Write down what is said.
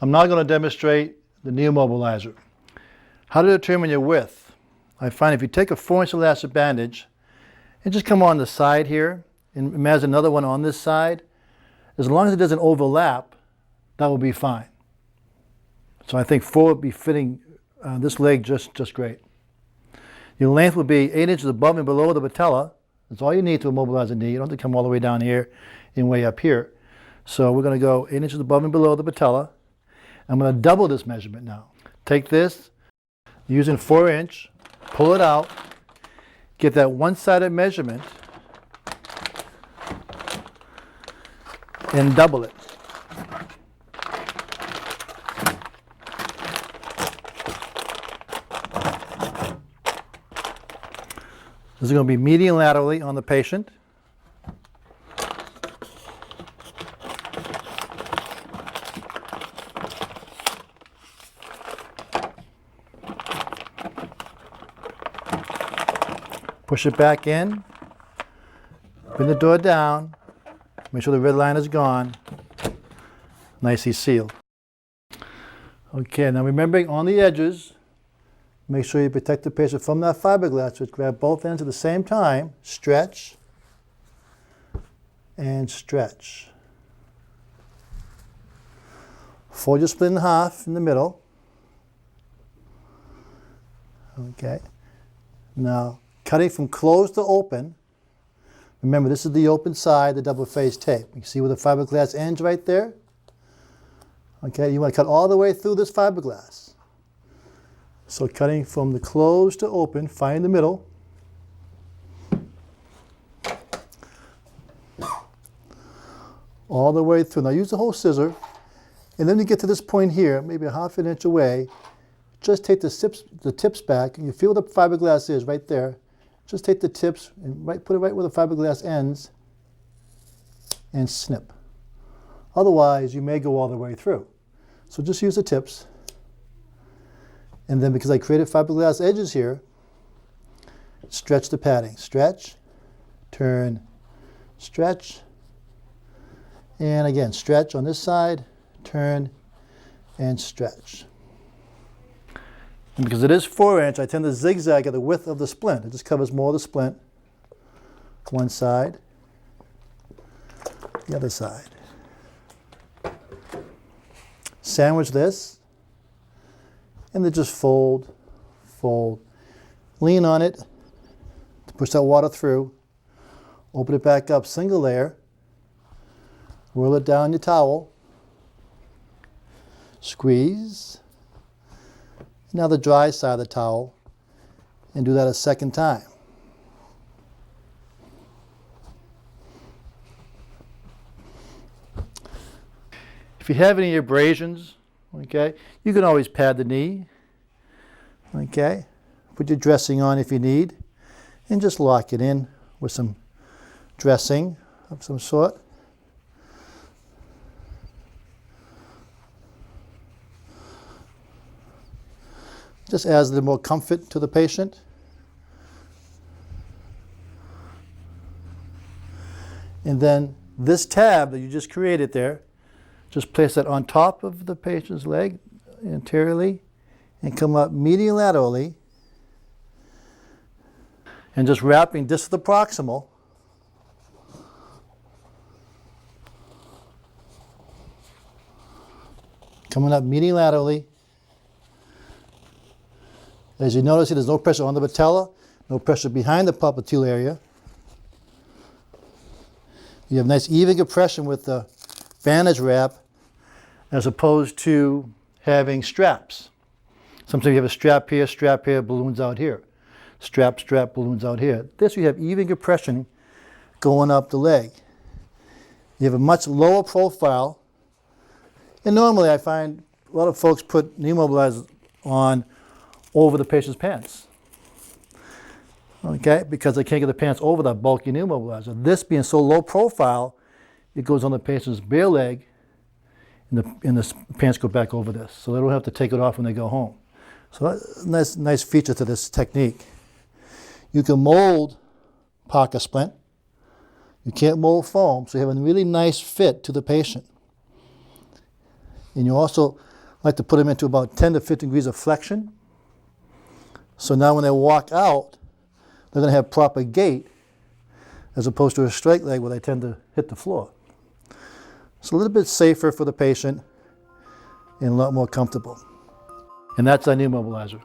I'm now going to demonstrate the knee immobilizer. How to determine your width. I find if you take a 4-inch elastic bandage and just come on the side here and imagine another one on this side, as long as it doesn't overlap, that will be fine. So I think 4 would be fitting this leg just great. Your length would be 8 inches above and below the patella. That's all you need to immobilize a knee. You don't have to come all the way down here and way up here. So we're going to go 8 inches above and below the patella. I'm going to double this measurement now. Take this, using 4-inch, pull it out, get that one-sided measurement, and double it. This is going to be median laterally on the patient. Push it back in, bring the door down, make sure the red line is gone, nicely sealed. Okay, now remembering on the edges, make sure you protect the patient from that fiberglass. Just grab both ends at the same time, stretch, and stretch. Fold your split in half in the middle. Okay, now cutting from closed to open. Remember, this is the open side, the double-faced tape. You see where the fiberglass ends right there? Okay, you want to cut all the way through this fiberglass. So cutting from the closed to open, find the middle. All the way through. Now use the whole scissor, and then you get to this point here, maybe a ½ inch away. Just take the tips back, and you feel where the fiberglass is right there. Just take the tips and put it right where the fiberglass ends and snip. Otherwise, you may go all the way through. So just use the tips. And then because I created fiberglass edges here, stretch the padding. Stretch, turn, stretch, and again, stretch on this side, turn, and stretch. And because it is 4-inch, I tend to zigzag at the width of the splint. It just covers more of the splint. One side, the other side. Sandwich this, and then just fold, fold. Lean on it to push that water through. Open it back up, single layer. Roll it down your towel. Squeeze. Now the dry side of the towel, and do that a second time. If you have any abrasions, okay, you can always pad the knee. Okay, put your dressing on if you need, and just lock it in with some dressing of some sort. Just adds a little more comfort to the patient. And then this tab that you just created there, just place that on top of the patient's leg anteriorly and come up medial laterally and just wrapping distal to proximal. Coming up medial laterally. As you notice, there's no pressure on the patella, no pressure behind the popliteal area. You have nice even compression with the bandage wrap as opposed to having straps. Sometimes you have a strap here, balloons out here. Strap, balloons out here. This you have even compression going up the leg. You have a much lower profile. And normally I find a lot of folks put knee immobilizers on over the patient's pants. Okay, because they can't get the pants over that bulky knee immobilizer. This being so low profile, it goes on the patient's bare leg, and the pants go back over this. So they don't have to take it off when they go home. So that's a nice feature to this technique. You can mold pocket splint. You can't mold foam, so you have a really nice fit to the patient. And you also like to put them into about 10 to 15 degrees of flexion. So now when they walk out, they're going to have proper gait as opposed to a straight leg where they tend to hit the floor. It's a little bit safer for the patient and a lot more comfortable. And that's our knee immobilizer.